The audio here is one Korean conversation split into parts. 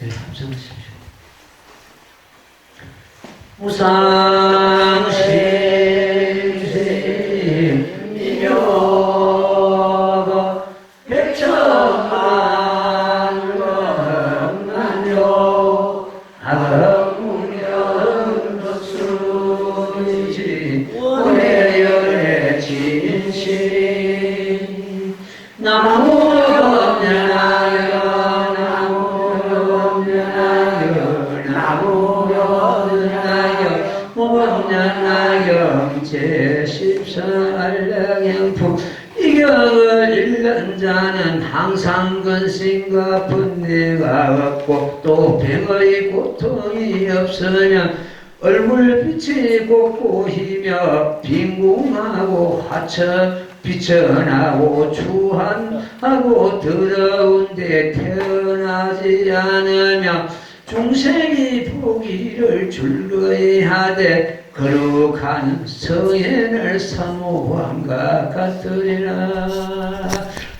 네, 합성하십시오. 무상심심 미묘가 백천만만요 아무면 덕수이지 원해열의 진심 나무연야여 나무연야여 모범연야여 제14알량행품 이경을 잃는 자는 항상 근심과 분내가 없고 또 병의 고통이 없으면 얼굴빛이 곱고히며 빈궁하고 하천 비천하고 추한하고 더러운데 태어나지 않으며 중생이 보기를 즐거이 하되 거룩한 성현을 사모함과 같으리라.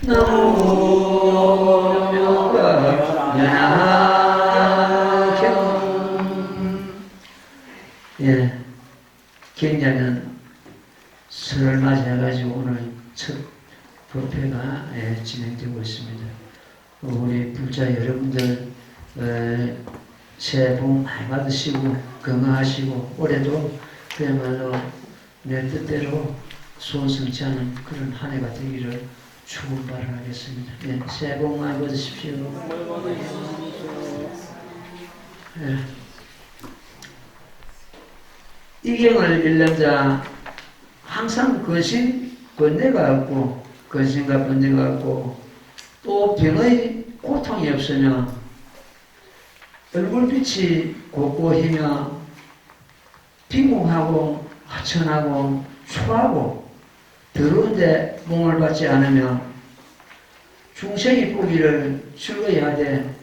너무 명하경. 예, 경자는 설을 맞이해가지고 오늘 첫 법회가 진행되고 있습니다. 우리 불자 여러분들 새해 복 많이 받으시고 건강하시고 올해도 그야말로 내 뜻대로 소원성취하는 그런 한 해가 되기를 축원바를 하겠습니다. 네, 새해 복 많이 받으십시오. 네. 이경을 잃는 자 항상 번뇌가 없고 근심과 번뇌가 없고 또 병의 고통이 없으며 얼굴빛이 곱고히며 빈궁하고 하천하고 추하고 더러운데 몸을 받지 않으며 중생이 보기를 즐거이 하되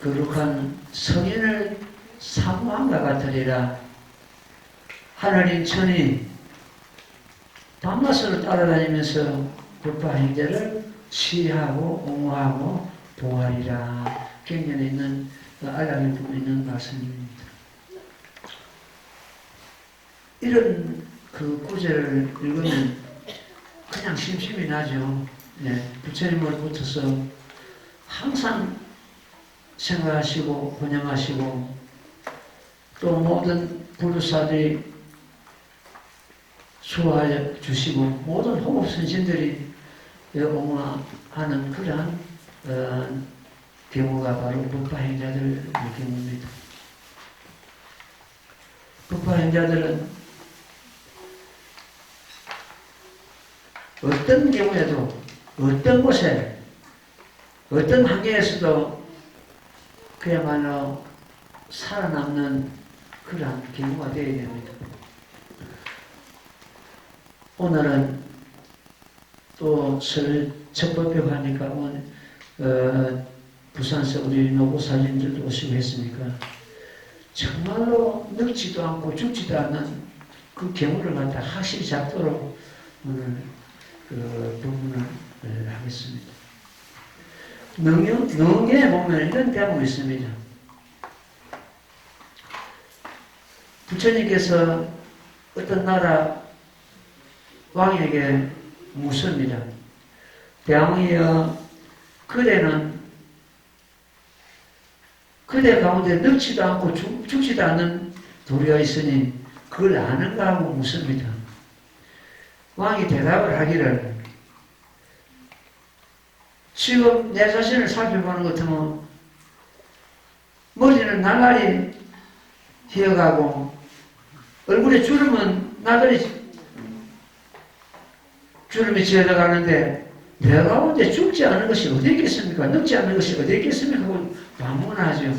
거룩한 성인을 사모함과 같으리라. 하늘인 천이 밤낮으로 따라다니면서 불파 행제를 시하고 옹호하고 보하리라. 경전에 있는 알람이 보고 있는 말씀입니다. 이런 그 구절을 읽으면 그냥 심심이 나죠. 네, 부처님을 붙어서 항상 생각하시고 번영하시고 또 모든 불사들이 수호하여 주시고 모든 호흡선신들이 옹호하는 그러한 경우가 바로 법화행자들의 경우입니다. 법화행자들은 어떤 경우에도 어떤 곳에 어떤 환경에서도 그야말로 살아남는 그러한 경우가 되어야 됩니다. 오늘은 또 첫 법회 하니까 부산서 우리 노고사님들도 오시고 했으니까 정말로 늙지도 않고 죽지도 않는 그 경우를 갖다 확실히 잡도록 오늘 그 부분을 하겠습니다. 능에 보면 이런 대목이 있습니다. 부처님께서 어떤 나라 왕에게 묻습니다. 대왕이여, 그대 가운데 늙지도 않고 죽지도 않는 도리가 있으니 그걸 아는가 하고 묻습니다. 왕이 대답을 하기를 지금 내 자신을 살펴보는 것 같으면 머리는 나날이 휘어가고 얼굴에 주름이 지어져 가는데 내 가운데 죽지 않은 것이 어디 있겠습니까? 늙지 않는 것이 어디 있겠습니까? 하고 반문하죠.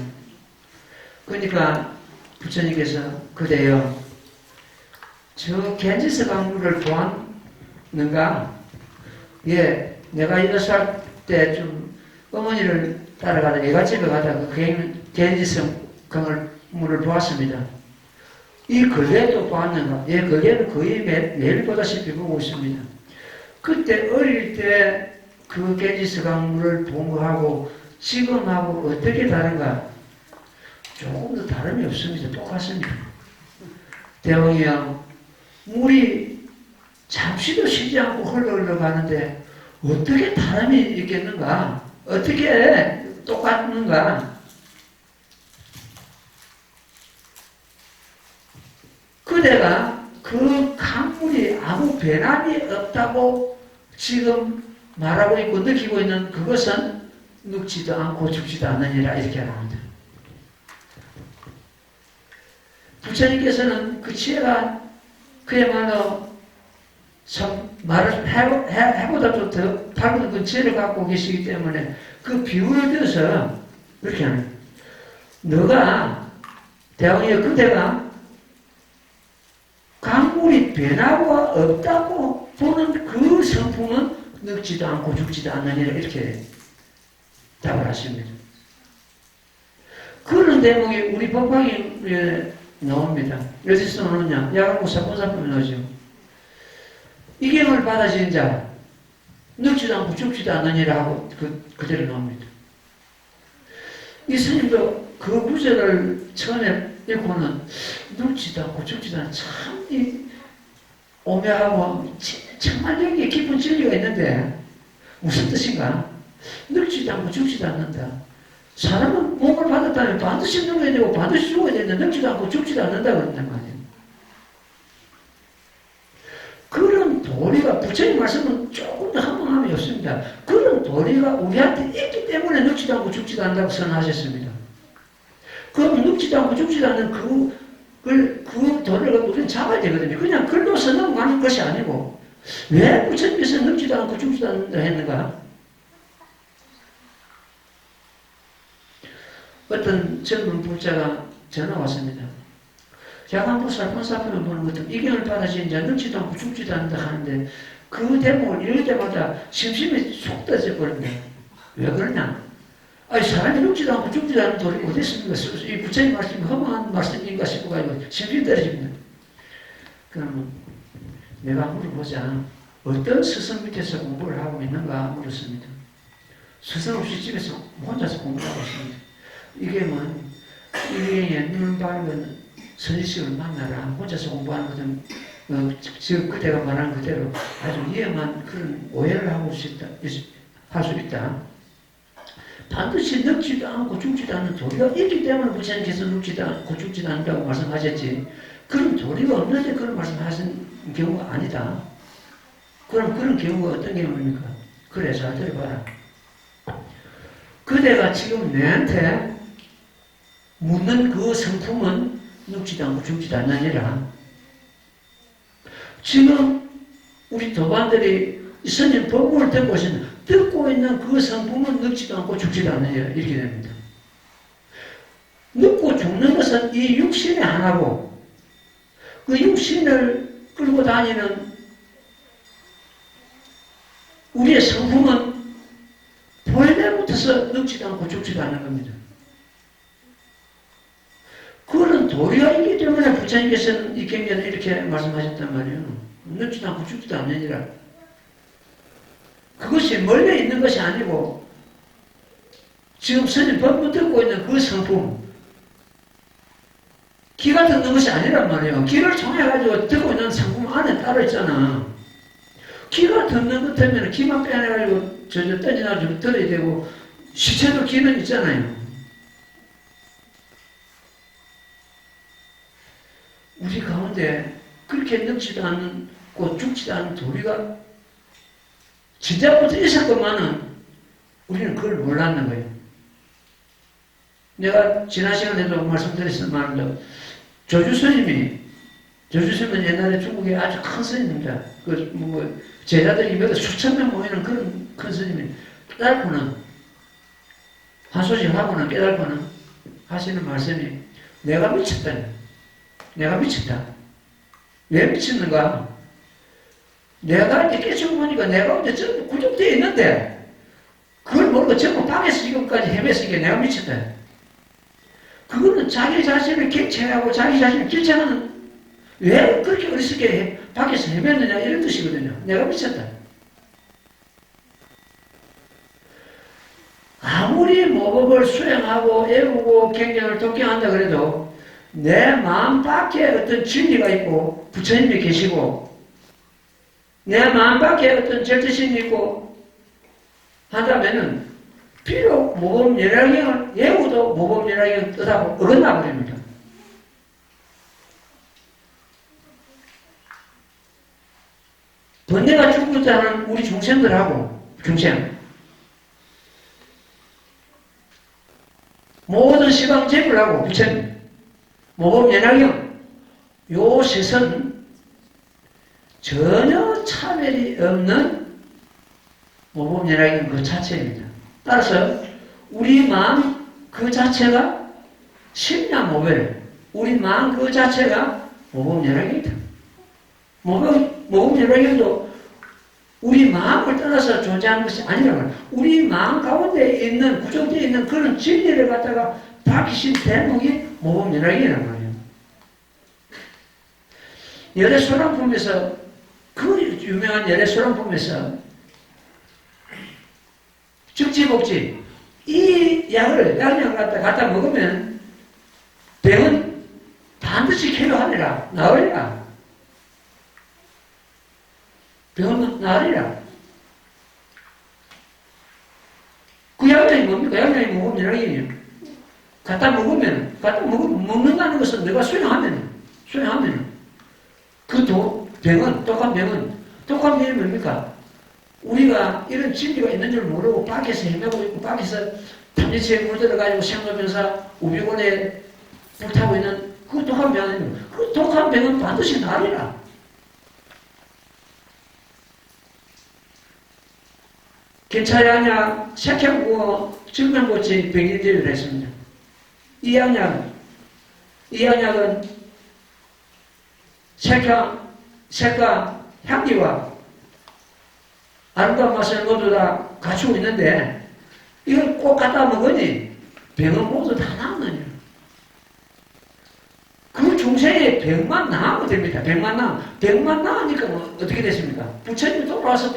그러니까 부처님께서 그대여 저 겐지스 강물을 보았는가? 예, 내가 8살 때 좀 어머니를 따라가다 애가집에 가다가 그 겐지스 강물을 보았습니다. 이 근래도 보았는가? 예, 근래는 거의 매일 보다시피 보고 있습니다. 그때 어릴 때 그 겐지스 강물을 본 거하고 지금하고 어떻게 다른가? 조금도 다름이 없습니다. 똑같습니다. 대왕이야, 물이 잠시도 쉬지 않고 흘러 가는데 어떻게 다름이 있겠는가? 어떻게 똑같는가? 그대가 그 강물이 아무 변함이 없다고 지금 말하고 있고 느끼고 있는 그것은 늙지도 않고 죽지도 않느니라 이렇게 합니다. 부처님께서는 그 지혜가 그야말로 참 말을 해보다도 더 다른 그 지혜를 갖고 계시기 때문에 그 비유를 들어서 그렇게 하는 거예요. 너가 대왕이여 그대가 강물이 변화가 없다고 보는 그 성품은 늙지도 않고 죽지도 않느니라 이렇게 답을 하십니다. 그런 대목이 우리 법화에 나옵니다. 어디서 나오느냐? 야간목사 본사품에 나오죠. 이 경을 받아진 자 늙지도 않고 죽지도 않느니라 하고 그대로 나옵니다. 이 스님도 그 구절을 처음에 읽고는 늙지도 않고 죽지도 않고 참 오묘하고 정말 여기에 깊은 진리가 있는데 무슨 뜻인가? 늙지도 않고 죽지도 않는다. 사람은 몸을 받았다면 반드시 늙어야 되고 반드시 죽어야 되는데 늙지도 않고 죽지도 않는다 그런단 말이에요. 그런 도리가 부처님 말씀은 조금 더 한방함이 없습니다. 그런 도리가 우리한테 있기 때문에 늙지도 않고 죽지도 않는다고 선언하셨습니다. 그럼 늙지도 않고 죽지도 않는 그 도리를 우리는 잡아야 되거든요. 그냥 글로서 넘어가는 것이 아니고 왜 부처님께서 늙지도 않고 죽지도 않는다 했는가? 어떤 젊은 부자가 전화 왔습니다. 야간보살 본사편을 보는 것은 이경을 받아진 자 늙지도 않고 죽지도 않는다 하는데 그 대목을 읽을 때마다 심심이 속 터져 버립니다. 왜 그러냐? 아니 사람이 늙지도 않고 죽지도 않는 도리가 어디 있습니까? 이 부처님 말씀이 허망한 말씀인가 싶어가지고 심심이 떨어집니다. 그러면 내가 물어보자. 어떤 스승 밑에서 공부를 하고 있는가 물었습니다. 스승 없이 집에서 혼자서 공부하고 있습니다. 이게 눈을 밝은 선지식을 만나라. 혼자서 공부하는 것은 지금 그대가 말한 그대로 아주 위험한 그런 오해를 할 수 있다. 반드시 늙지도 않고 죽지도 않는 도리가 있기 때문에 부처님께서 늙지도 않고 죽지도 않는다고 말씀하셨지. 그런 도리가 없는데 그런 말씀하신 경우가 아니다. 그럼 그런 경우가 어떤 경우입니까? 그래, 잘 들어봐라. 그대가 지금 내한테 묻는 그 성품은 늙지도 않고 죽지도 않느니라. 지금 우리 도반들이 스님 법문을 듣고 있는 그 성품은 늙지도 않고 죽지도 않느니라. 이렇게 됩니다. 늙고 죽는 것은 이 육신의 하나고 그 육신을 끌고 다니는 우리의 성품은 본래부터서 늙지도 않고 죽지도 않는 겁니다. 그런 도리가 있기 때문에 부처님께서는 이 경전에 이렇게 말씀하셨단 말이에요. 늙지도 않고 죽지도 않느니라. 그것이 멀리 있는 것이 아니고 지금 스님 법문 듣고 있는 그 성품 기가 듣는 것이 아니란 말이에요. 기를 통해가지고 듣고 있는 성품 안에 따로 있잖아. 기가 듣는 것 때문에 기만 빼내가지고 던져가지고 들어야 되고 시체도 기는 있잖아요. 우리 가운데 그렇게 늙지도 않고 죽지도 않은 도리가 진짜부터 있었건만은 우리는 그걸 몰랐는 거예요. 내가 지난 시간에도 말씀드렸지만 조주스님은 옛날에 중국에 아주 큰 스님입니다. 제자들이 몇 수천 명 모이는 그런 큰 스님이 깨달고는 한소식 하고는 깨달고는 하시는 말씀이 내가 미쳤다. 내가 미쳤다. 왜 미쳤는가? 내가 이렇게 깨치고 보니까 내가 어제 전부 구족되어 있는데 그걸 모르고 전부 방에서 지금까지 헤맸으니까 내가 미쳤다. 그거는 자기 자신을 객체하고 자기 자신을 길체하는 왜 그렇게 어리석게 밖에서 헤맸느냐 이런 뜻이거든요. 내가 미쳤다. 아무리 아무리 모범을 수행하고 애우고 경전을 독경한다 그래도 내 마음 밖에 어떤 진리가 있고 부처님이 계시고 내 마음 밖에 어떤 절대신이 있고 한다면은 비록 모범연락경을 예우도 모범연락경을 뜻하고 어긋나 버립니다. 번뇌가 죽고자 하는 우리 중생들하고 중생 모든 시방제불하고 부처님 모범연락경 요 셋은 전혀 차별이 없는 모범연락경 그 자체입니다. 따라서 우리 마음 그 자체가 심야모별 우리 마음 그 자체가 모범연락경이다. 모범연락경도 우리 마음을 떠나서 존재하는 것이 아니라고 우리 마음 가운데 있는 구조되어 있는 그런 진리를 갖다가 밝히신 대목이 모범연락경이란 말이에요. 열애소랑품에서 그 유명한 열애소랑품에서 즉지복지 이 약을 약을 갖다 먹으면 병은 반드시 쾌유하리라 나으리라 병은 나으리라. 그 약량이 뭡니까? 약량이 모범연락경이에요. 갖다 먹는다는 것은 내가 수행하면 그 병은 독한 병이 뭡니까? 우리가 이런 진리가 있는 줄 모르고 밖에서 헤매고 있고 밖에서 탐지치에 물들어가지고 생로병사 우비곤에 불타고 있는 그 독한 병 아닙니까? 그 독한 병은 반드시 나으리라. 괜찮으냐 색향구어 증명고치 병인들을 했습니다. 이 양약은 색과 향기와 아름다운 맛을 모두 다 갖추고 있는데 이걸 꼭 갖다 먹으니 병은 모두 다 나았느냐. 그 중생의 병만 나으면 됩니다. 병만 나으니까 뭐 어떻게 됐습니까? 부처님이 돌아와서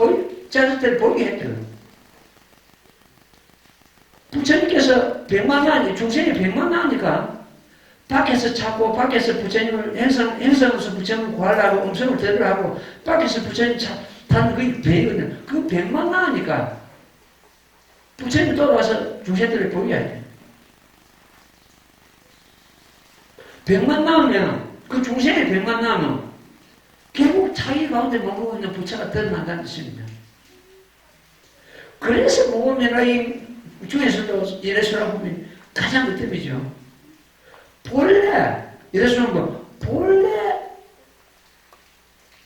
자식들을 보게 했대요. 부처님께서 병만 나으니 중생이 병만 나으니까 밖에서 찾고 밖에서 부처님을 행성으로서 부처님을 구하려고 음성을 들으라고 밖에서 부처님 찾는 그 병이거든요. 그 병만 나으니까 부처님이 돌아와서 중생들을 보게 해야 병만 나으면 그 중생의 병만 나으면 결국 자기 가운데 머물고 있는 부처가 드러난다는 뜻입니다. 그래서 모범연락경 중에서도 열애소랑품이 가장 그 본래 열애소랑품 본래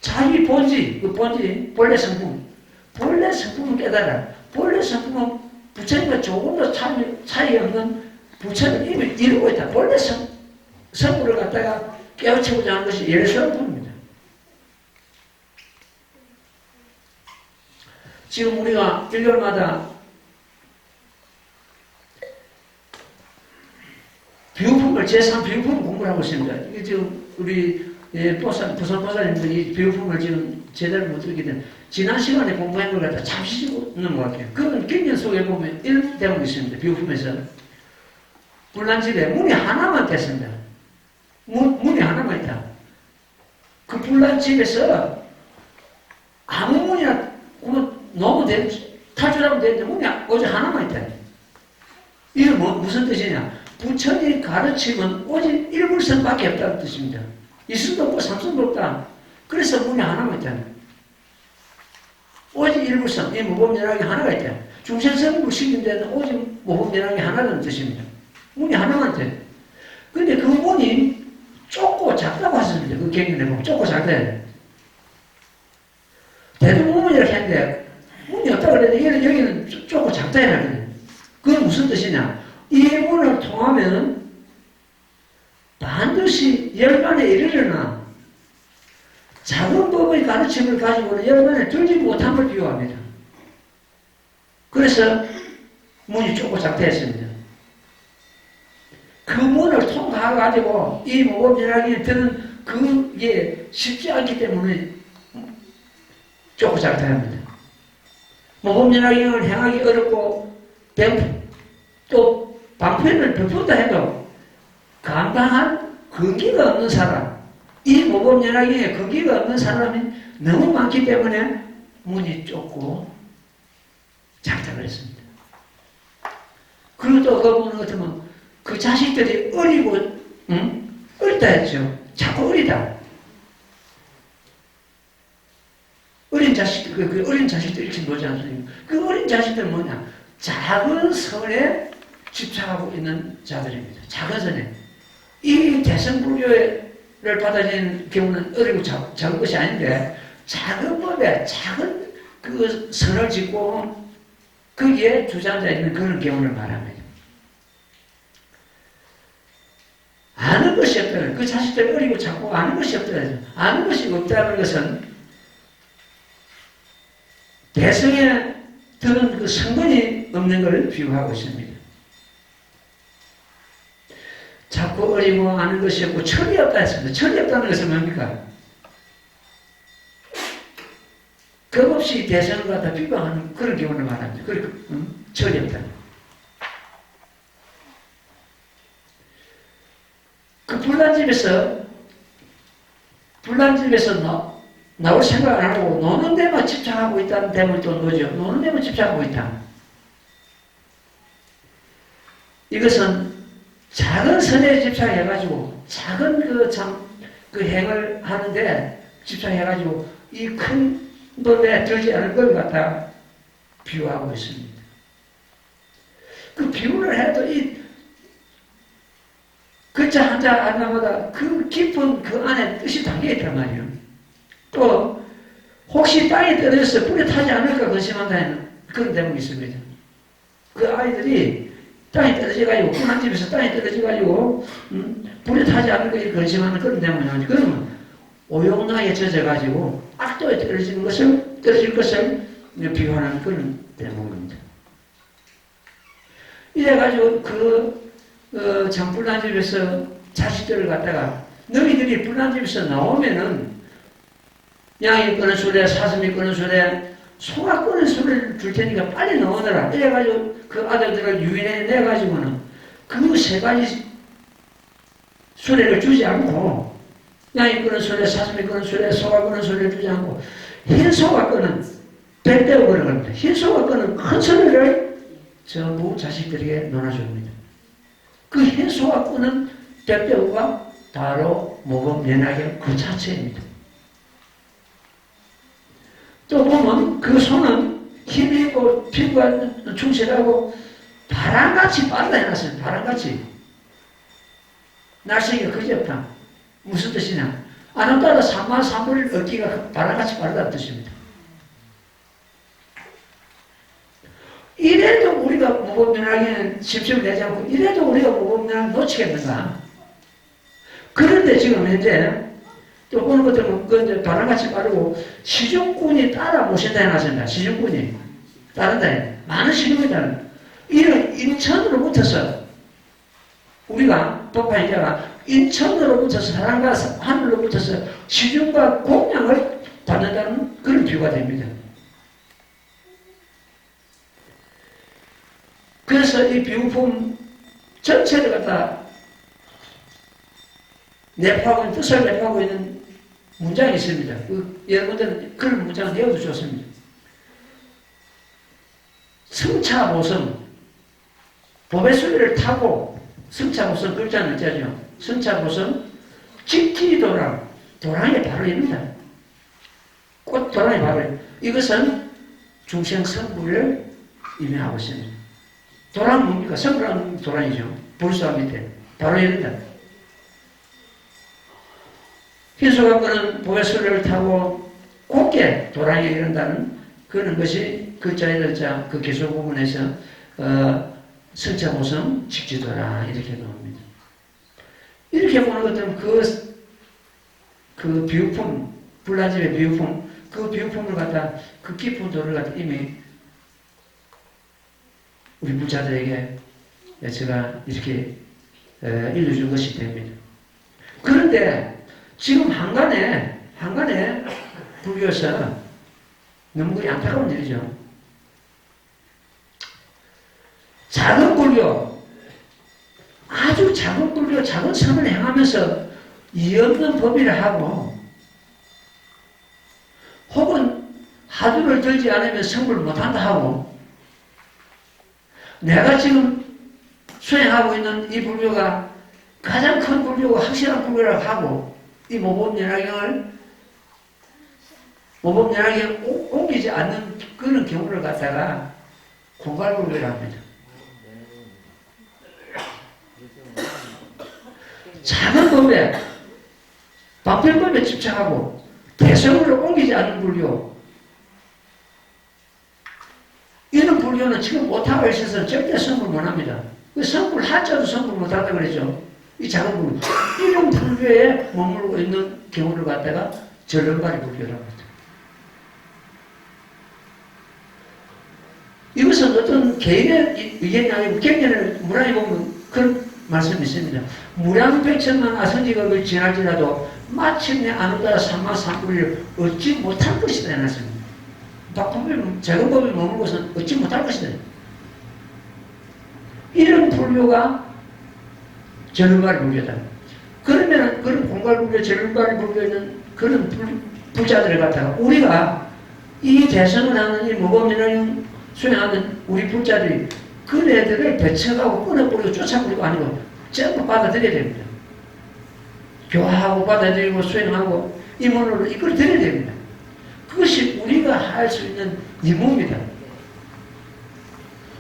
자기 본질 본래 성품을 깨달아. 본래 성품은 부처님과 조금도 차이 없는 부처님 이미 이루고 있다. 본래 성품을 갖다가 깨우치고자 하는 것이 열애소랑품입니다. 지금 우리가 1개월마다 비유품을 제3비유품 공부를 하고 있습니다. 이게 지금 우리 부산 보살님들이 비유품을 지금 제대로 못 들게 된 지난 시간에 공부한 걸 갖다 잠시 넘어갈게요. 그건 경전 속에 보면 이런 대목이 있습니다. 비유품에서 불난집에 문이 하나만 됐습니다. 문이 하나만 있다. 그 불난집에서 아무 문이나 너무 탈출하면 되는데 문이 오직 하나만 있다. 이게 무슨 뜻이냐? 부처님 가르침은 오직 일불성밖에 없다는 뜻입니다. 이승도 없고 삼승도 없다. 그래서 문이 하나만 있잖아요. 오직 일불성, 이 모범연락이 하나가 있다. 중생성불 시킨 데는 오직 모범연락이 하나라는 뜻입니다. 문이 하나만 돼. 근데 그 문이 좁고 작다고 하셨습니다. 그 경전에 보면 좁고 작다. 대동문이 이렇게 했는데 문이 없다고 그랬는데 여기는 좁고 작다 해놨거든요. 그건 무슨 뜻이냐? 이 문을 통하면 반드시 열반에 이르려나 작은 법의 가르침을 가지고는 열반에 들지 못함을 비유합니다. 그래서 문이 좁고 작다 했습니다. 그 문을 통과해가지고 이 모범연락이 드는 그게 쉽지 않기 때문에 좁고 작다 합니다. 모범연락을 행하기 어렵고 또 방편을 베푼다 해도 감당한 근기가 없는 사람, 이 모범연합에 근기가 없는 사람이 너무 많기 때문에 문이 좁고 작작을 했습니다. 그리고 또 그분 같으면 그 자식들이 어리고 어리다 했죠. 자꾸 어리다. 어린 자식들, 그 어린 자식들 이렇게 놓지 않습니까? 그 어린 자식들 뭐냐? 작은 선에 집착하고 있는 자들입니다. 작은 선에. 이 대승불교를 받아들이는 경우는 어리고 작은 것이 아닌데, 작은 법에 작은 그 선을 짓고 거기에 주저앉아 있는 그런 경우를 말합니다. 아는 것이 없다는, 그 자식들 어리고 작고 아는 것이 없다는, 아는 것이 없다는 것은 대성에 드는 그 성분이 없는 것을 비유하고 있습니다. 자꾸 어리고 아는 것이 없고 철이 없다 했습니다. 철이 없다는 것은 뭡니까? 겁없이 대성을 갖다 비방하는 그런 경우를 말합니다. 그리고 철이 없다. 그 불난집에서 나올 생각 안 하고 노는 데만 집착하고 있다는 데문이 또 뭐죠? 노는 데만 집착하고 있다. 이것은 작은 선에 집착해가지고 작은 그 행을 하는데 집착해가지고 이 큰 법에 들지 않을 걸 갖다 비유하고 있습니다. 그 비유를 해도 이 글자 한자 하나마다 그 깊은 그 안에 뜻이 담겨 있단 말이에요. 또 혹시 땅에 떨어져서 불에 타지 않을까 근심한다는 그런 대목이 있습니다. 그 아이들이 땅에 떨어져가지고 한 집에서 땅에 떨어져가지고 불에 타지 않을까 근심하는 그런 대목이 나오죠. 그러면 오용나게 젖어가지고 악도에 떨어질 것을 비유하는 그런 대목입니다. 이래가지고 참 불난집에서 자식들을 갖다가 너희들이 불난집에서 나오면은 양이 끄는 소리에 사슴이 끄는 소리에 소가 끄는 소리를 줄 테니까 빨리 나오너라. 이래가지고 그 아들들을 유인해내가지고는 그 세 가지 소리를 주지 않고 양이 끄는 소리에 사슴이 끄는 소리에 소가 끄는 소리를 주지 않고 흰 소가 끄는 빼빼고 그런 겁니다. 흰 소가 끄는 큰 소리를 전부 자식들에게 놀아줍니다. 그 흰 소가 끄는 빼빼고가 바로 모범 연하경 그 자체입니다. 또 보면 그 소는 힘이 있고 피부가 충실하고 바람같이 빠르다 해놨어요. 바람같이. 날씨가 그지없다. 무슨 뜻이냐? 안을 따라 산만산물 얻기가 바람같이 빠르다는 뜻입니다. 이래도 우리가 모범연하에는 집중을 내지 않고 이래도 우리가 모범연하를 놓치겠는가? 그런데 지금 현재 또 보는 것들은 그 바람같이 빠르고 시중꾼이 따라 모신다 해놨습니다. 시중꾼이 따른다 해. 많은 시중꾼이 따른다. 이런 인천으로부터서 우리가 법화인자가 인천으로부터서 사람과 하늘로부터서 시중과 공양을 받는다는 그런 비유가 됩니다. 그래서 이 비유품 전체를 갖다 내포하고 있는, 뜻을 내포하고 있는 문장이 있습니다. 여러분들은 그런 문장을 내어도 좋습니다. 승차보성, 법의 소리를 타고, 승차보성 글자는 어쩌죠? 승차보성, 직지도랑, 도랑이 바로 입니다. 꽃 도랑이 바로 이것은 중생성불을 의미하고 있습니다. 도랑 뭡니까? 성불한 도랑이죠. 불사 밑에. 바로 입니다. 흰소가 끄는 보의 소리를 타고 곱게 도랑에 이른다는 그런 것이 글자의 글자 그 기술 부분에서 승차보성 직지도라 이렇게 나옵니다. 이렇게 보는 것들은 그 비유품 불난집의 비유품 그 비유품을 갖다 그 깊은 도를 갖다 이미 우리 부자들에게 제가 이렇게 일러준 것이 됩니다. 그런데 지금 한간에 불교에서 너무 안타까운 일이죠. 작은 불교 불교, 아주 작은 불교, 작은 선을 행하면서 이 없는 법이라 하고, 혹은 화두를 들지 않으면 성불 못한다 하고, 내가 지금 수행하고 있는 이 불교가 가장 큰 불교고 확실한 불교라고 하고, 이 모범연화경을 옮기지 않는 그런 경우를 갖다가 공갈불교라고 합니다. 작은 법에, 방편법에 집착하고 대성으로 옮기지 않는 불교. 이런 불교는 지금 오타가 있어서 절대 성불 못합니다. 성불 한자도 성불 못한다 그랬죠. 이 작은 불교. 이런 불교에 머물고 있는 경우를 갖다가 절름발이 불교라고 합니다. 이것은 어떤 개인의 의견이 아니고 경전을 문화에 보면 그런 말씀이 있습니다. 무량백천만 아성지각을 지날지라도 마침내 아누다라 삼마삼불을 얻지 못할 것이다 해놨습니다. 작은 법에 머물고서는 얻지 못할 것이다. 이런 불교가 절름발 불교다. 그러면 그런 공갈불교, 절름발 불교에는 그런 불자들을 갖다가 우리가 이 대성을 하는 이 무법연화경 수행하는 우리 불자들이 그 애들을 배척하고 끊어버리고 쫓아버리고 아니고 전부 받아들여야 됩니다. 교화하고 받아들이고 수행하고 임원으로 이걸 드려야 됩니다. 그것이 우리가 할 수 있는 임무입니다.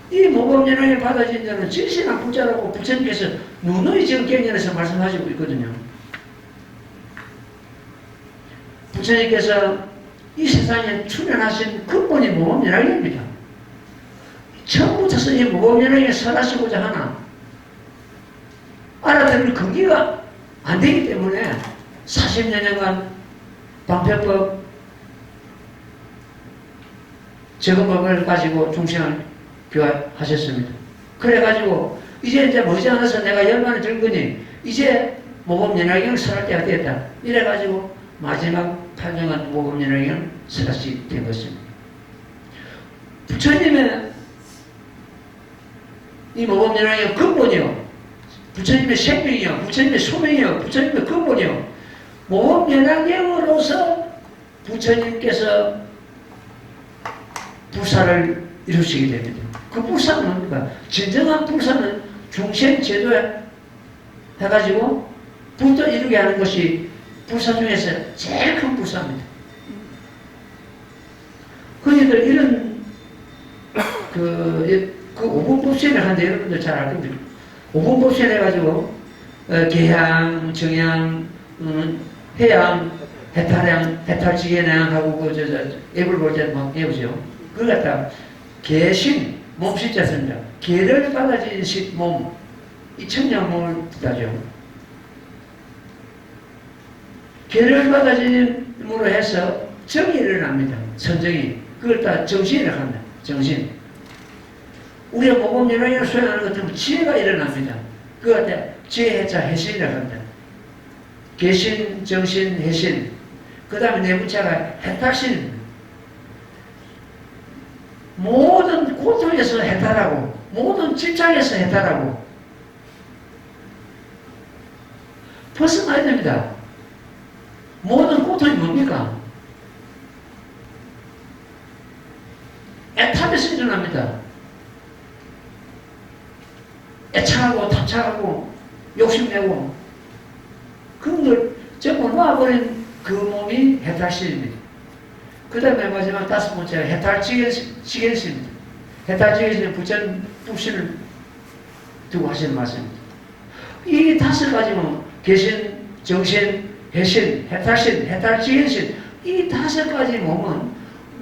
이 모범연화를 받아진 자는 진실한 불자라고 부처님께서 누누이 지금 경전에서 말씀하시고 있거든요. 부처님께서 이 세상에 출현하신 근본이 모범연화입니다. 처음부터 이 무법연화에 설하시고자 하나 알아들을 근기가 안 되기 때문에 40년간 방편법 적응법을 가지고 중생을 교화하셨습니다. 그래가지고 이제 머지않아서 내가 열반을 들거니 이제 모범연화경을 설할 때가 되었다. 이래가지고 마지막 8년간 모범연화경을 설하시게 된 것입니다. 부처님의 이 모범연화경 근본이요. 부처님의 생명이요. 부처님의 소명이요. 부처님의 근본이요. 모범연화경으로서 부처님께서 불사를 이루시게 됩니다. 그 불사는 뭡니까? 진정한 불사는 중생제도에 해가지고 불도 이루게 하는 것이 불사 중에서 제일 큰 불사입니다. 그러니까 이런 그 5분 법신을 하는데 여러분들 잘 알 겁니다. 5분 법신 해가지고 계양, 정양, 해양, 해탈양, 해탈지계양하고 앱을 볼 때 막 배우죠. 그걸 갖다 계신, 몸신자 씁니다. 계를 받아진 몸, 이 청량 몸을 뜻하죠. 계를 받아진으로 해서 정이 일어납니다. 선정이. 그걸 다 정신이라고 합니다. 정신. 우리가 모범연화경을 수행하는 것처럼 지혜가 일어납니다. 그걸 다 지혜해자 해신이라고 합니다. 계신, 정신, 해신. 그 다음에 내부자가 해탈신입니다. 모든 고통에서 해탈하고 모든 집착에서 해탈하고 벗어나야 됩니다. 모든 고통이 뭡니까? 애탐에서 일어납니다. 애착하고 탐착하고 욕심내고 그런 걸 전부 놔버린 그 몸이 해탈신입니다. 그 다음에 마지막 5번째가 해탈지견신입니다. 해탈지견신은 부처님 불신을 두고 하시는 말씀입니다. 이 5가지는 계신, 정신, 해신, 해탈신, 해탈지견신 이 5가지 몸은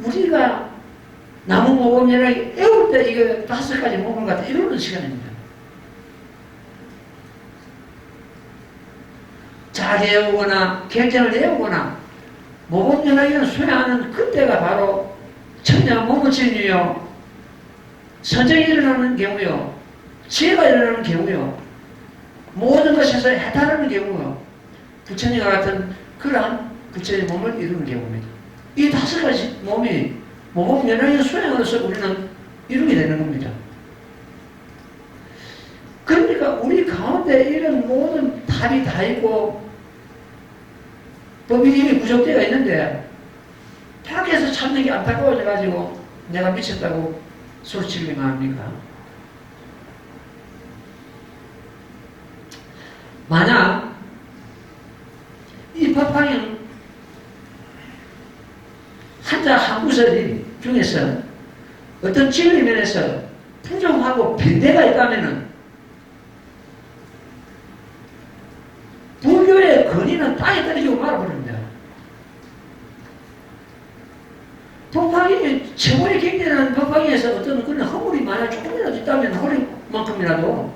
우리가 나무 모범연화경 애울 때 이게 5가지 몸을 갖다 이루는 시간입니다. 잘 외우거나 경전을 외우거나 모범연화경을 수행하는 그때가 바로 천냥 모무진이요, 선정이 일어나는 경우요, 지혜가 일어나는 경우요, 모든 것에서 해탈하는 경우요, 부처님과 같은 그러한 부처의 몸을 이루는 경우입니다. 이 5가지 몸이 모범연화경 수행으로서 우리는 이루게 되는 겁니다. 답이 다 있고 법이 이미 구족되어 있는데 밖에서 찾는 게 안타까워져가지고 내가 미쳤다고 소리치기만 합니까? 만약 이 법화경 한자 한 구설이 중에서 어떤 진리 면에서 부정하고 빈대가 있다면은 불교의 근위는 땅에 떨어지고 말아버립니다. 법화경이 최고의 경제라는 법화경에서 어떤 그런 허물이 만약 조금이라도 있다면 허리만큼이라도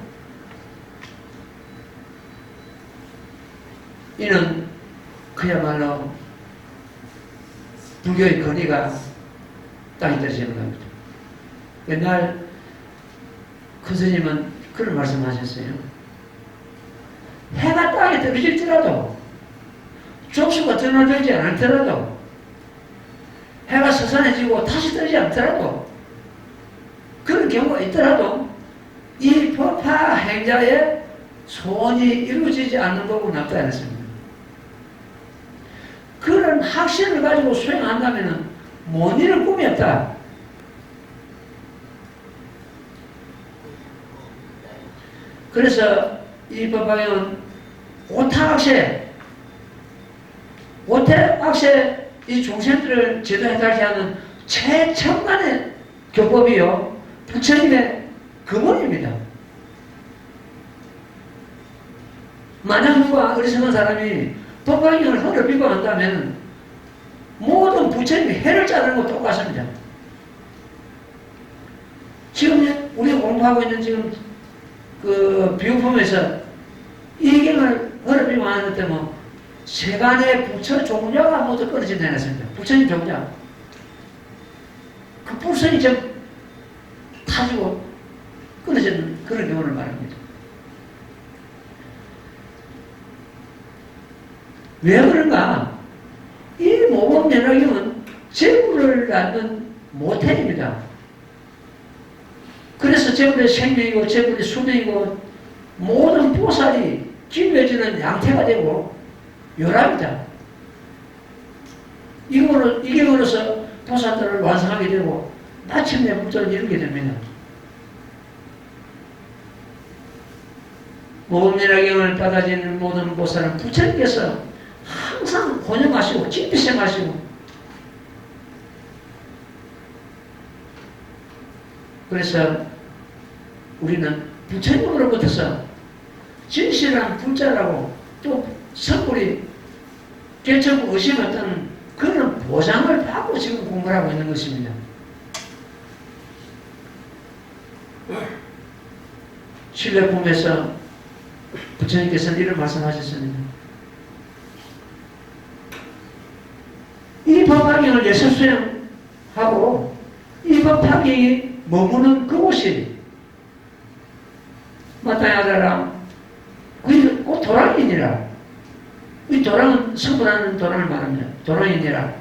이는 그야말로 불교의 근위가 땅에 떨어지는 겁니다. 옛날 큰 스님은 그런 말씀하셨어요. 해가 땅에 떨어질지라도 족수가 드러나지 않더라도 해가 서산해지고 다시 떨어지지 않더라도 그런 경우가 있더라도 이 법화 행자의 소원이 이루어지지 않는 법은 없다 했습니다. 그런 확신을 가지고 수행한다면 못 이룰 꿈이 없다. 그래서 이 법화경은 오타악세 이 중생들을 제도해달게 하는 최첨단의 교법이요 부처님의 근원입니다. 만약 누가 어리석은 사람이 법화경을 허를 비방한다면 모든 부처님이 해를 자르는 것과 똑같습니다. 지금 우리가 공부하고 있는 지금 그 비유품에서 이 경을 허를 비방하는 것 때문에 세간의 부처 종자가 모두 끊어진다 했습니다. 부처님 종자. 그 불선이 좀 타지고 끊어지는 그런 경우를 말합니다. 왜 그런가? 이 모범면허경은 재물을 낳는 모텔입니다. 그래서 재물의 생명이고 재물의 수명이고 모든 보살이 기묘해지는 양태가 되고 요랍니다. 이경으로서 보살들을 완성하게 되고 마침내 물질을 이루게 됩니다. 모범면허경을 받아지는 모든 보살은 부처님께서 항상 혼용하시고 진비생하시고 그래서 우리는 부처님으로부터서 진실한 불자라고 또 선불이 개척 의심했던 그런 보장을 받고 지금 공부를 하고 있는 것입니다. 신뢰품에서 부처님께서는 이런 말씀하셨습니다. 이 법화경을 예수 수행하고 이 법화경이 머무는 그곳이 마땅히 하더라. 그 곧 도랑이니라. 이 도랑은 성불하는 도랑을 말합니다. 도랑이니라.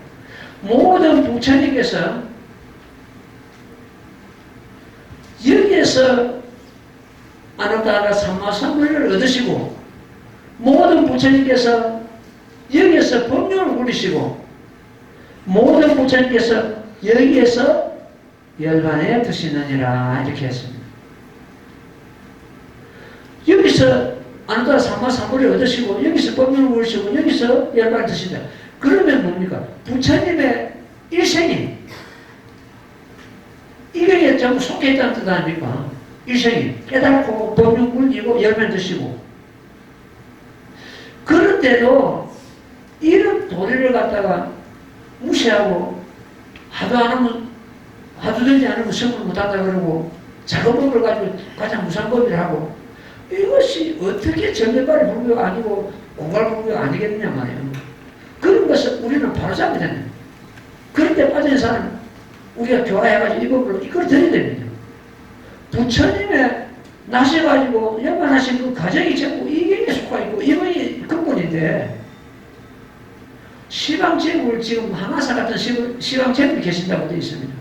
모든 부처님께서 여기에서 아나타나 삼마삼불을 얻으시고 모든 부처님께서 여기에서 법륜을 굴리시고 모든 부처님께서 여기에서 열반에 드시느니라 이렇게 했습니다. 여기서 아나타나 삼마삼불을 얻으시고 여기서 법륜을 굴리시고 여기서 열반에 드신다. 그러면 뭡니까? 부처님의 일생이 이게 전부 속해 있다는 뜻 아닙니까? 일생이 깨닫고 법륜 굴리고 열반 드시고 그런데도 이런 도리를 갖다가 무시하고 하도 되지 않으면 성불 못한다 그러고 작은 법을 가지고 가장 무상한 법이라 하고 이것이 어떻게 전멸발 불교가 아니고 공갈 불교가 아니겠느냐 말이에요. 그런 것을 우리는 바로잡아야 됩니다. 그런 데 빠진 사람 우리가 교화해가지고 이 법으로 이끌어드려야 됩니다. 부처님의 나셔가지고 연관하신 그 과정이 전부 이경에 속하 있고 이경이 근본인데 시방제물 지금 하나사 같은 시방제물이 계신다고 되어 있습니다.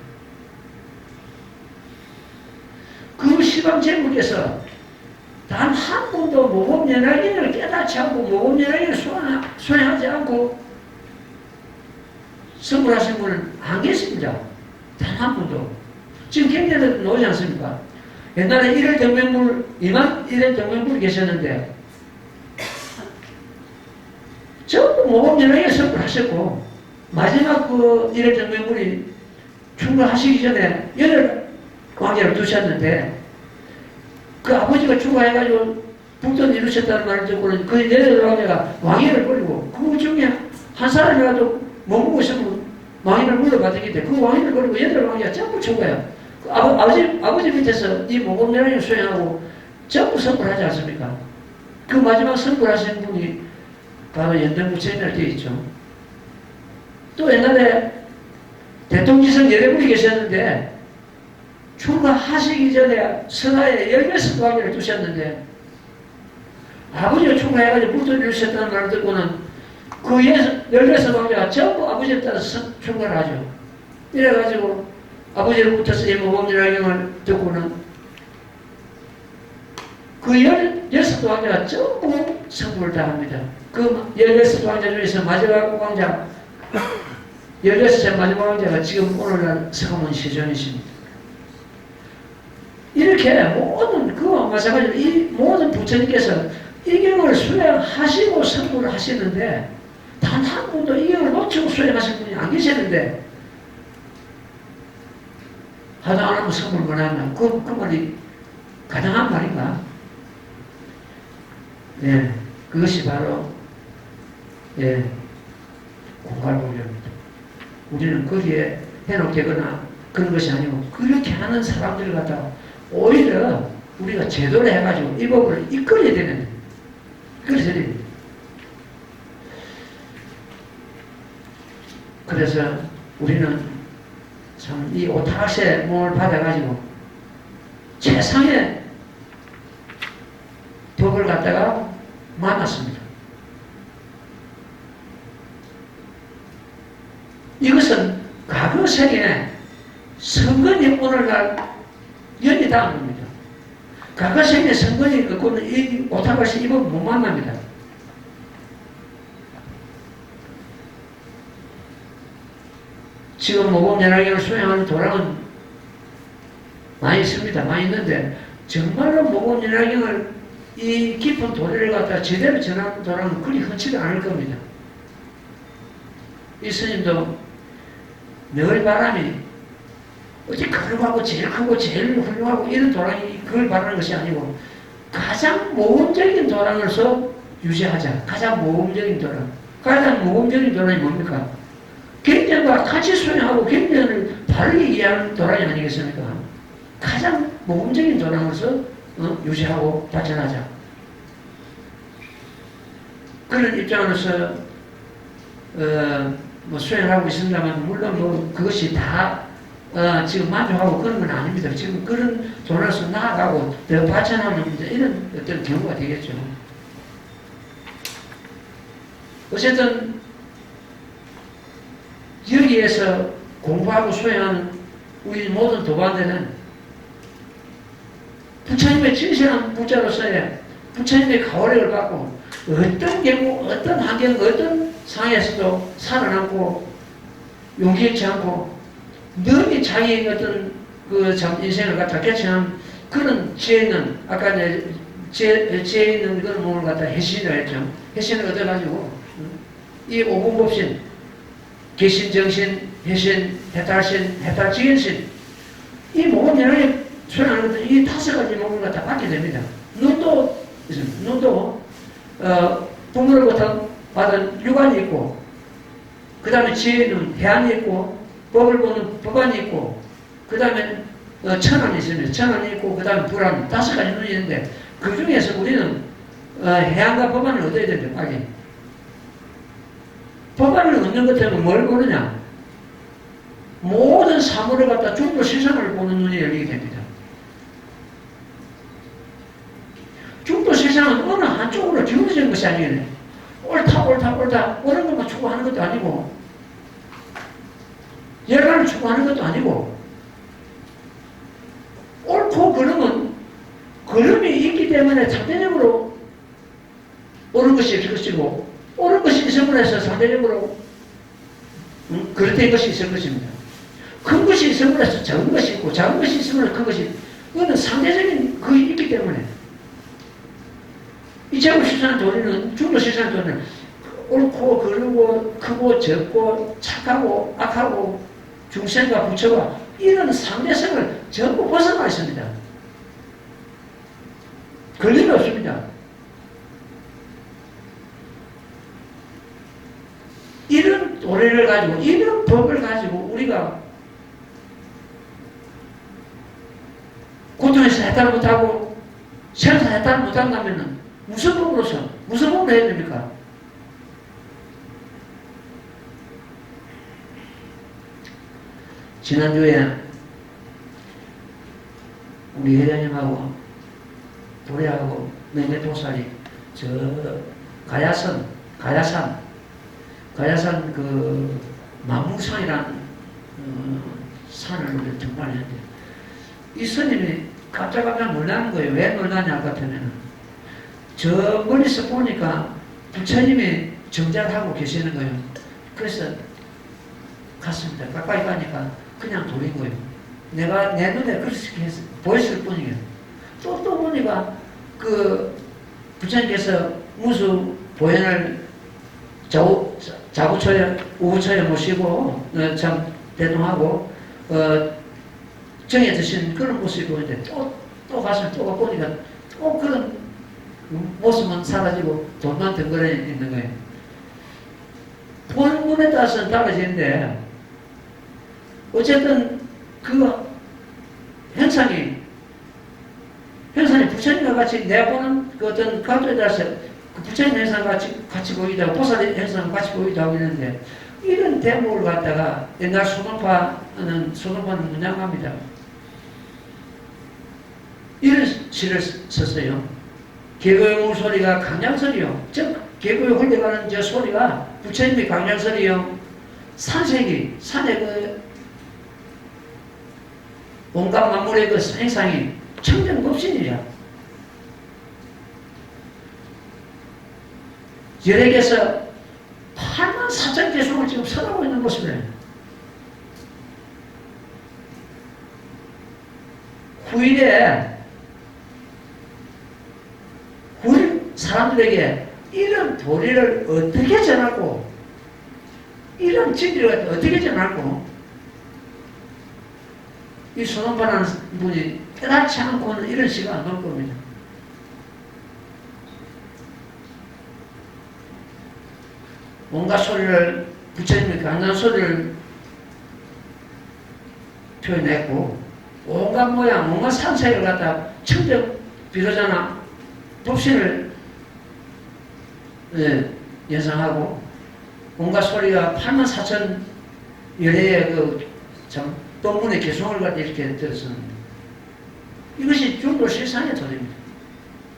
그 시방제물께서 단 한 번도 모범연락인을 깨닫지 않고 모범연락인을 수행하지 않고 선물하신 분은 안 계십니다. 단 한 번도. 지금 경제에도 나오지 않습니까? 옛날에 1일 정명불, 1일 정명불 계셨는데 전부 모범연락에 선물하셨고 마지막 그 1일 정명불이 충분하시기 전에 8왕자를 두셨는데 그 아버지가 추가해가지고 북돈 이루셨다는 말을 듣고는 그 8왕자가 왕위를 버리고 그 중에 한 사람이라도 머물고 있으면 왕위를 물러받았기 때문에 그 왕위를 버리고 8왕자가 전부 추가해요. 그 아버지 밑에서 이 모범연락을 수행하고 전부 선물하지 않습니까? 그 마지막 선물하신 분이 바로 연등부처님이라 되어 있죠. 또 옛날에 대통지성 예배분이 계셨는데 출가하시기 전에 선하에 16왕자를 두셨는데 아버지가 출가해가지고 불도를 이루셨다는 말을 듣고는 그 16왕자가 전부 아버지에 따라서 출가를 하죠. 이래가지고 아버지로부터서 이 모범연락을 듣고는 그 16왕자가 전부 선물을 다 합니다. 그 16왕자 중에서 마지막 왕자 16세 마지막 왕자가 지금 오늘날 서가모니 세존이십니다. 이렇게 모든 그와 마찬가지로 이 모든 부처님께서 이 경을 수행하시고 선물을 하시는데 단 한 분도 이 경을 놓치고 수행하신 분이 안 계시는데 하도 안 하면 선물만 하면 그 말이 가능한 말인가? 네, 그것이 바로 공갈보교입니다. 우리는 거기에 해놓겠거나 그런 것이 아니고 그렇게 하는 사람들 갖다가 오히려 우리가 제도를 해가지고 이 법을 이끌어야 되는 그래서 우리는 참 이 오타세 몸을 받아가지고 최상의 법을 갖다가 만났습니다. 이것은 과거 세계에 성근이 오늘날 연이 닿은 겁니다. 과거 세계에 성근이 갖고는 이 오타바시 이 법을 못 만납니다. 지금 모범연락을 수행하는 도량은 많이 있습니다. 많이 있는데 정말로 모범연락을 이 깊은 도리를 갖다 제대로 전하는 도량은 그리 흔치가 않을 겁니다. 이 스님도 늘 바람이 어디 거룩하고 제일 크고 제일 훌륭하고 이런 도량이 그걸 바라는 것이 아니고 가장 모범적인 도량으로서 유지하자. 가장 모범적인 도량. 가장 모범적인 도량이 뭡니까? 경전과 같이 수행하고 경전을 바르게 이해하는 도량이 아니겠습니까? 가장 모범적인 도량으로서 유지하고 발전하자. 그런 입장으로서 뭐 수행하고 있습니다만 물론 뭐 그것이 다 지금 만족하고 그런 건 아닙니다. 지금 그런 도량으로서 나아가고 더 발전하는 이런 어떤 경우가 되겠죠. 어쨌든 여기에서 공부하고 수행하는 우리 모든 도반들은 부처님의 진실한 부자로서의 부처님의 가호력을 받고 어떤 경우, 어떤 환경, 어떤 상황에서도 살아남고 용기 잃지 않고 늘 자기의 어떤 그 참 인생을 갖다 개척한 그런 지혜 있는, 아까 지혜 있는 그런 몸을 갖다 해신을 했죠. 해신을 얻어가지고 이 오분법신 개신정신, 해신, 해탈신, 해탈지연신 이 몸은 여러 수행하는 것들 이 5가지 몸을 갖다 받게 됩니다. 눈도 부모로부터 받은 유관이 있고 그 다음에 지혜는 해안이 있고 법을 보는 법안이 있고 그 다음에 천안이 있습니다. 천안이 있고 그 다음에 불안 5가지 눈이 있는데 그 중에서 우리는 해안과 법안을 얻어야 됩니다. 빨리. 법안을 얻는 것 때문에 뭘 보느냐? 모든 사물을 갖다 중도 실상을 보는 눈이 열리게 됩니다. 중도 실상은 어느 한쪽으로 기울어지는 것이 아니에요. 옳다 옳은 것만 추구하는 것도 아니고 열반을 추구하는 것도 아니고 옳고 그름은 그 걸음이 있기 때문에 상대적으로 옳은 것이 있을 것이고, 옳은 것이 있음으로 해서 상대적으로 그릇된 것이 있을 것입니다. 큰 것이 있음으로 해서 작은 것이 있고, 작은 것이 있음으로 큰 것이, 그거는 상대적인 그게 있기 때문에. 이 제국 시사한 도리는, 중도 시사한 도리는 옳고 그르고 크고 적고 착하고 악하고 중생과 부처가 이런 상대성을 전부 벗어나 있습니다. 걸림이 없습니다. 이런 도리를 가지고, 이런 법을 가지고 우리가 고통에서 해탈을 못하고 생사에서 해탈을 못한다면 무슨 법으로서, 무슨 법으로 해야 됩니까? 지난주에 우리 회장님하고 도래하고 몇몇 도살이 저 가야산 그 만무산이라는 산을 우리 등반했는데 이 스님이 깜짝깜짝 놀라는 거예요. 왜 놀라냐 같으면 저 멀리서 보니까 부처님이 정자를 하고 계시는 거예요. 그래서 갔습니다. 가까이 가니까 그냥 돌인 거예요. 내가 내 눈에 그렇게 보였을 뿐이에요. 또 보니까 그 부처님께서 무수 보현을 자구처에 우부처에 모시고 참 대동하고 정해 드신 그런 모습이 보이는데 또 가서 또 보니까 또 그런 모습은 사라지고 돈만 덩그러니 있는 거예요. 본문에 따라서는 달라지는데 어쨌든 그 현상이 부처님과 같이 내가 보는 그 어떤 각도에 따라서 그 부처님 현상과 같이 보이기도 하고 보살 현상과 같이 보이기도 하고 있는데 이런 대목을 갖다가 옛날 소동파는 문양합니다. 이런 시를 썼어요. 개고의 물소리가 강량설이요. 즉 개고에 흘러가는 저 소리가 부처님의 강량설이요. 산색이 산의 그 온갖 만물의 그 생상이 청정법신이야. 열액에서 84,000개송을 지금 설하고 있는 모습이에요. 후일에 사람들에게 이런 도리를 어떻게 전하고 이런 진리를 어떻게 전하고 이 소동파라는 분이 깨닫지 않고는 이런 시가 안 나올 겁니다. 온갖 소리를 부처님의 강한 소리를 표현했고 온갖 모양, 온갖 상세를 갖다 청정 비로자나 법신을 연상하고 온갖 소리가 84,000 열애의 참 법문의 개성을 갖다 이렇게 들었습니다. 이것이 중도 실상의 도리입니다.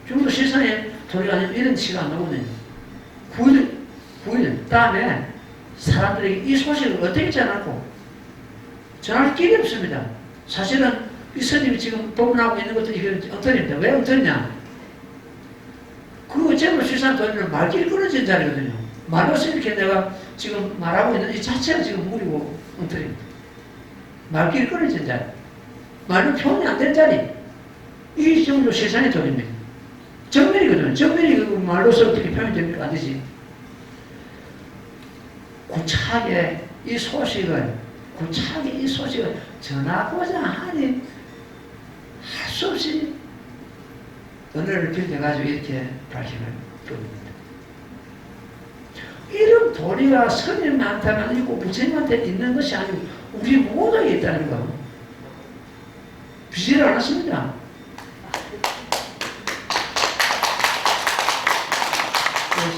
중도 실상의 도리가 아니면 이런 시가 안 나오거든요. 9일 다음에 사람들에게 이 소식을 어떻게 전하고 전할 길이 없습니다. 사실은 이 스님이 지금 법문하고 있는 것도 이게 엉터리입니다. 왜 엉터리냐? 그 제로 실상 도리는 말길이 끊어진 자리거든요. 말로서 이렇게 내가 지금 말하고 있는 이 자체가 지금 무리고 엉터리입니다. 말길이 끊어진 자리. 말로 표현이 안 된 자리. 이게 정도 세상의 도리입니다. 정면이거든요. 정면이 말로서 어떻게 표현됩니까? 안 되지. 구차하게 이 소식을 전하고자 하니 할 수 없이 은혜를 빌려가지고 이렇게 밝힘을 줍니다. 이런 도리가 스님한테만 있고 부처님한테 있는 것이 아니고 우리 모두에 있다는 거. 비지를 않았습니다. 그래서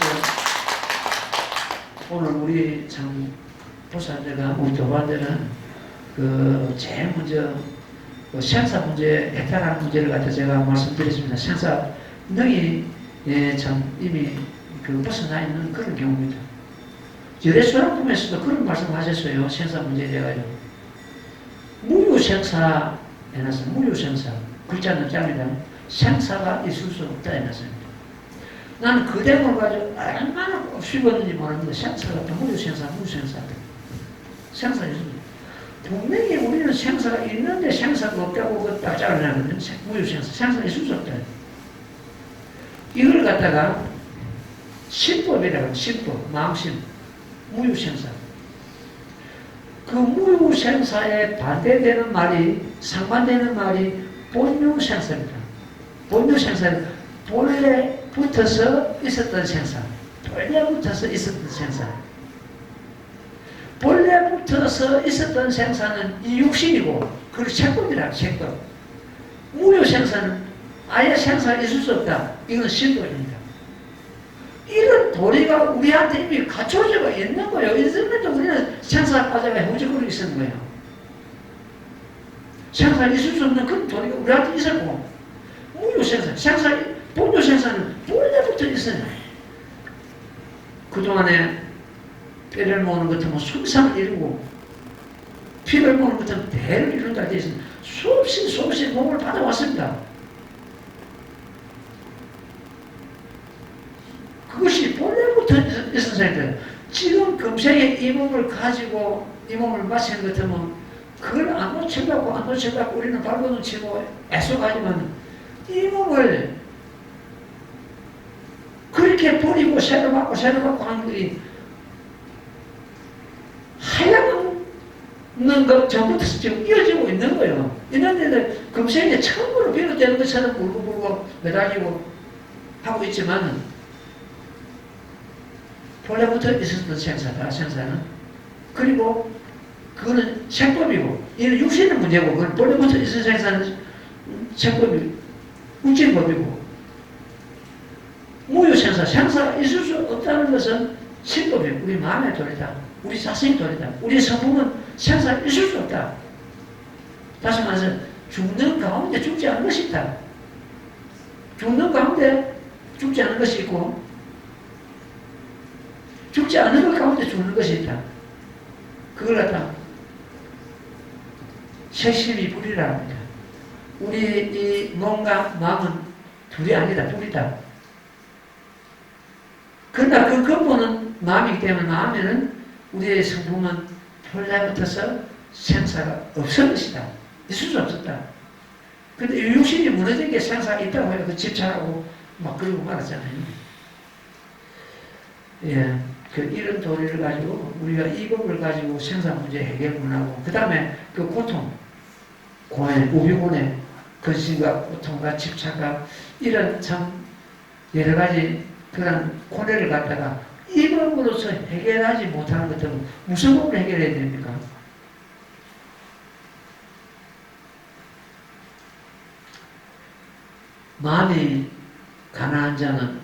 오늘 우리 참 보살들과 우리 도반들은 그 제일 먼저 그 생사 문제, 해탈하는 문제를 갖다 제가 말씀드렸습니다. 생사 능이 참 이미 그 벗어나 있는 그런 경우입니다. 열애수락품에서도 그런 말씀하셨어요. 생사 문제에 대해서 무유생사 해놨어요. 무유생사 글자는 짱이다. 생사가 있을 수 없다 이랬습니다. 나는 그 대목을 가지고 얼마나 곱씹었는지 모르는데 생사가 없다. 무효생사, 무생사. 생사 있습니다. 분명히 우리는 생사가 있는데 생사가 없다고 그 따짝을 하거든요. 무효생사. 생사가 있을 수 없다. 이걸 갖다가 신법이라고 해요. 신법, 마음신, 무효생사. 그 무효생사에 반대되는 말이, 상반되는 말이 본유생사입니다. 본유생사는 본래 붙어서 있었던 생사. 본래 붙어서 있었던 생사. 본래 붙어서 있었던 생사는 이 육신이고, 그걸 책법이라, 책법. 무효생사는 아예 생사가 있을 수 없다. 이건 신법입니다. 이런 도리가 우리한테 이미 갖춰져 있는 거예요. 있음에도 우리는 생사에 빠져가 헤어지고 있는 거예요. 생사가 있을 수 없는 그런 도리가 우리한테 있었고, 무효생사, 본효생사는 본래부터 있어요. 그동안에 뼈를 모으는 것 같으면 숨상을 이루고, 피를 모으는 것 같으면 대를 이룬다 되어 있습니다. 수없이 몸을 받아왔습니다. 그것이 본래부터 있었던 사람들. 지금 금생에 이 몸을 가지고 이 몸을 마치는 것 같으면 그걸 안 놓치려고 우리는 발버둥 치고 애써가지만 이 몸을 그렇게 버리고 새로 받고 하는 것이 하얀 것 전부터 지금 이어지고 있는 거예요. 있는데 금생에 처음으로 비롯되는 것처럼 울고불고 매달리고 하고 있지만 본래부터 있었던 생사다, 생사는. 그리고 그거는 책법이고, 이는 육신의 문제고, 그건 본래부터 있었던 생사는 책법이고, 육신법이고, 무효생사, 생사가 있을 수 없다는 것은 신법이고, 우리 마음의 도리다. 우리 자신의 도리다. 우리 성품은 생사가 있을 수 없다. 다시 말해서, 죽는 가운데 죽지 않은 것이 있다. 죽는 가운데 죽지 않은 것이 있고, 죽지 않은 것 가운데 죽는 것이 있다. 그걸 갖다 색심이 불이라 합니다. 우리 이 몸과 마음은 둘이 아니다. 둘이다. 그러나 그 근본은 마음이기 때문에 마음에는 우리의 성품은 본래부터서 생사가 없을 것이다. 있을 수 없었다. 그런데 육신이 무너진 게 생사가 있다고 해요. 그 집착하고 막 그러고 말았잖아요. 예. 이런 도리를 가지고 우리가 이 법을 가지고 생사 문제 해결문하고 그 다음에 그 고통, 고뇌, 우비고뇌, 근심과 고통과 집착과 이런 참 여러 가지 그런 고뇌를 갖다가 이 법으로서 해결하지 못하는 것들은 무슨 법을 해결해야 됩니까? 마음이 가난한 자는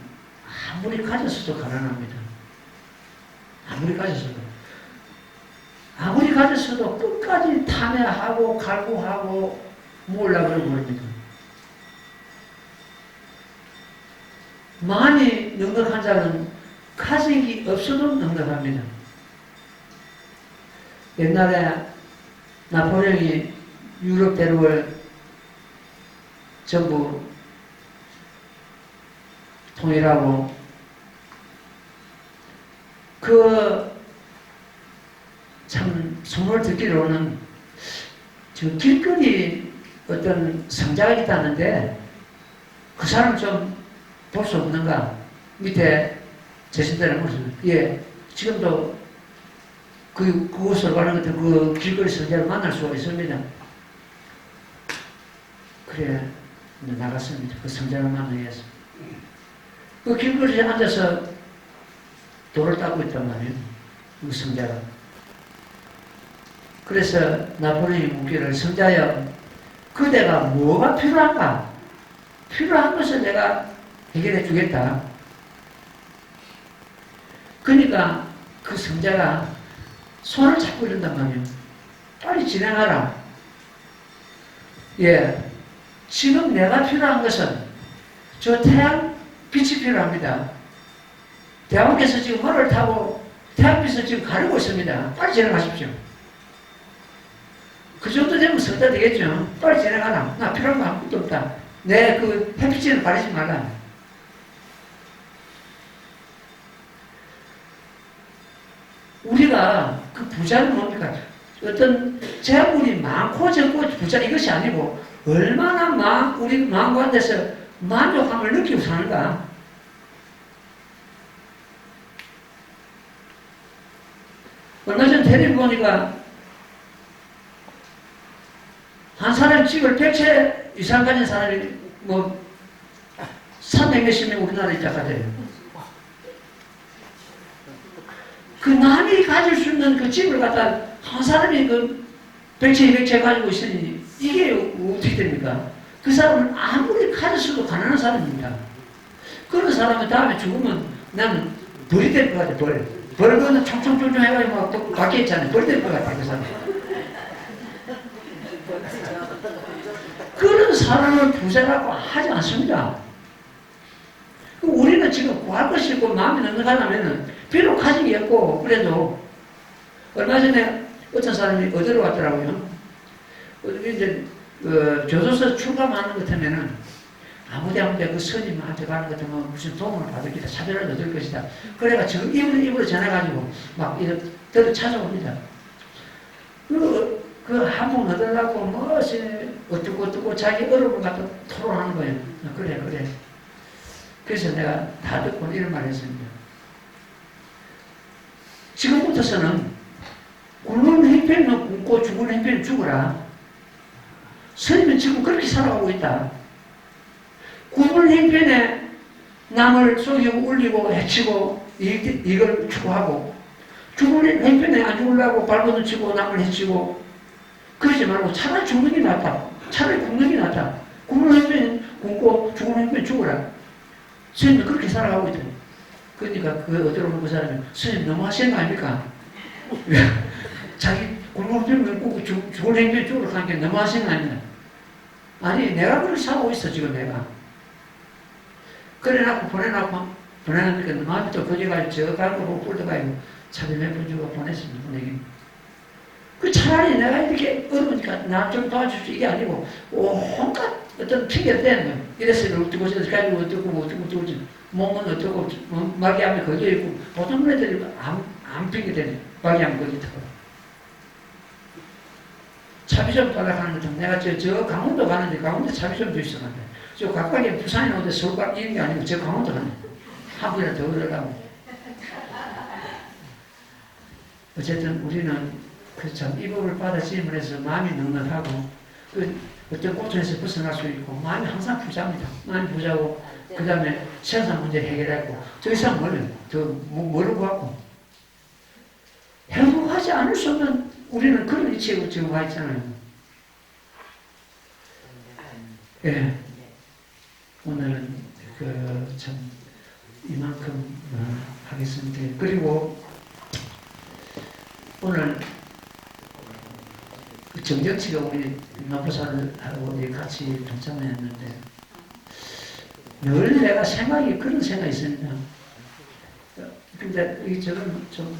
아무리 가졌어도 가난합니다. 아무리 가졌어도 끝까지 탐해하고 갈구하고 모으려고 그러고 그럽니다. 마음이 넉넉한 자는 가진 게 없어도 넉넉합니다. 옛날에 나폴레옹이 유럽 대륙을 전부 통일하고 참 소문을 듣기로는 저 길거리 어떤 성자가 있다는데 그 사람 좀 볼 수 없는가? 밑에 제신대는 무슨 예 지금도 그곳으로 가는 것들 그 길거리 성자를 만날 수가 있습니다. 그래 나갔습니다. 그 성자를 만나기 위해서 그 길거리에 앉아서 돌을 닦고 있단 말이에요. 그 성자가. 그래서 나폴레옹이 묻기를 성자여 그대가 뭐가 필요한가? 필요한 것을 내가 해결해 주겠다. 그러니까 그 성자가 손을 잡고 이런단 말이에요. 빨리 진행하라. 예, 지금 내가 필요한 것은 저 태양 빛이 필요합니다. 대왕께서 지금 말을 타고 태양빛을 지금 가르고 있습니다. 빨리 진행하십시오. 그 정도 되면 성자 되겠죠. 빨리 진행하라. 나 필요한 거 아무것도 없다. 내 그 햇빛을 가리지 말라. 우리가 그 부자는 뭡니까? 어떤 재물이 많고 적고 부자 이것이 아니고 얼마나 우리 마음 가운데서 만족함을 느끼고 사는가. 얼마 전 텔레비 보니까 한 사람 집을 100채 이상 가진 사람이 뭐 300몇십 명 우리나라에 있다가 돼요. 그 남이 가질 수 있는 그 집을 갖다 한 사람이 그 100채, 200채 가지고 있으니 이게 어떻게 됩니까? 그 사람은 아무리 가졌어도 가난한 사람입니다. 그런 사람은 다음에 죽으면 나는 벌이 될 것 같아, 벌. 벌거는 총총총총 해가지고 막 또 밖에 있잖아요. 벌 될 것 같아, 그 사람. 그런 사람을 부자라고 하지 않습니다. 우리는 지금 구할 것이 있고 마음이 넉넉하다면은 비록 가진 게 없고 그래도 얼마 전에 어떤 사람이 어디로 왔더라고요. 이제 교도소 출감하는 것 같으면은 아무데 그 스님한테 가는 것 같으면 무슨 도움을 받을 것이다, 차별을 얻을 것이다. 그래가 지금 입으로 전해가지고 막 이렇게 찾아옵니다. 그 한 번 얻으려고 뭐 어쩌고 자기 어려움을 갖다 토론하는 거예요. 그래. 그래서 내가 다 듣고 이런 말을 했습니다. 지금부터서는 굶는 형편은 굶고 죽은 형편은 죽어라. 스님은 지금 그렇게 살아가고 있다. 굶는 형편에 남을 속이고 울리고 해치고 이걸 추구하고 죽은 형편에 안 죽으려고 발버둥 치고 남을 해치고 그러지 말고 차라리 죽는 게 낫다. 차라리 굶는 게 낫다. 굶는 형편은 굶고 죽은 형편은 죽어라. 스님은 그렇게 살아가고 있다. 그러니까 그 어디로 온 그 사람이 스님 너무 하시는 거 아닙니까? 자기 굶는 형편은 굶고 죽은 형편은 죽으러 가는 게 너무 하시는 거 아닙니까? 아니 내가 그렇게 살아오고 있어 지금 내가. 그래놓고 보내놓으니까 마음이 또 거기가지고 저 갈고로 뿔더가지고 차비 몇 번 주고 보냈습니다. 보내긴. 그 차라리 내가 이렇게 어려우니까 나 좀 도와주지 이게 아니고 온갖 어떤 핑계를 대는 거예요. 이랬으면 어떻고 저래서 가지고 어떻고 몸은 어떻고 마귀암에 걸려있고 보통 그런 애들이 안 핑계 대네. 마귀암에 걸리다가 차비 좀 달라고 하는 것도 내가 저 강원도 가는데 강원도 차비 좀 주시면 안 돼. 저 각각의 부산에 오는데 서울 이런 게 아니고 저 강원도 가네. 한 분이라도 더 얻으려고. 어쨌든 우리는 그 참 이 법을 받아들임을 해서 마음이 넉넉하고 그 어떤 고통에서 벗어날 수 있고 마음이 항상 부자입니다. 마음이 부자고 그 다음에 생산 문제 해결하고 더 이상 뭐를 구하고 행복하지 않을 수 없는 우리는 그런 위치에 지금 와 있잖아요. 예. 오늘은 참 이만큼 하겠습니다. 그리고 오늘 정정치가 우리 남부사하고 같이 동참했는데 늘 내가 그런 생각이 있습니다. 근데 저는 좀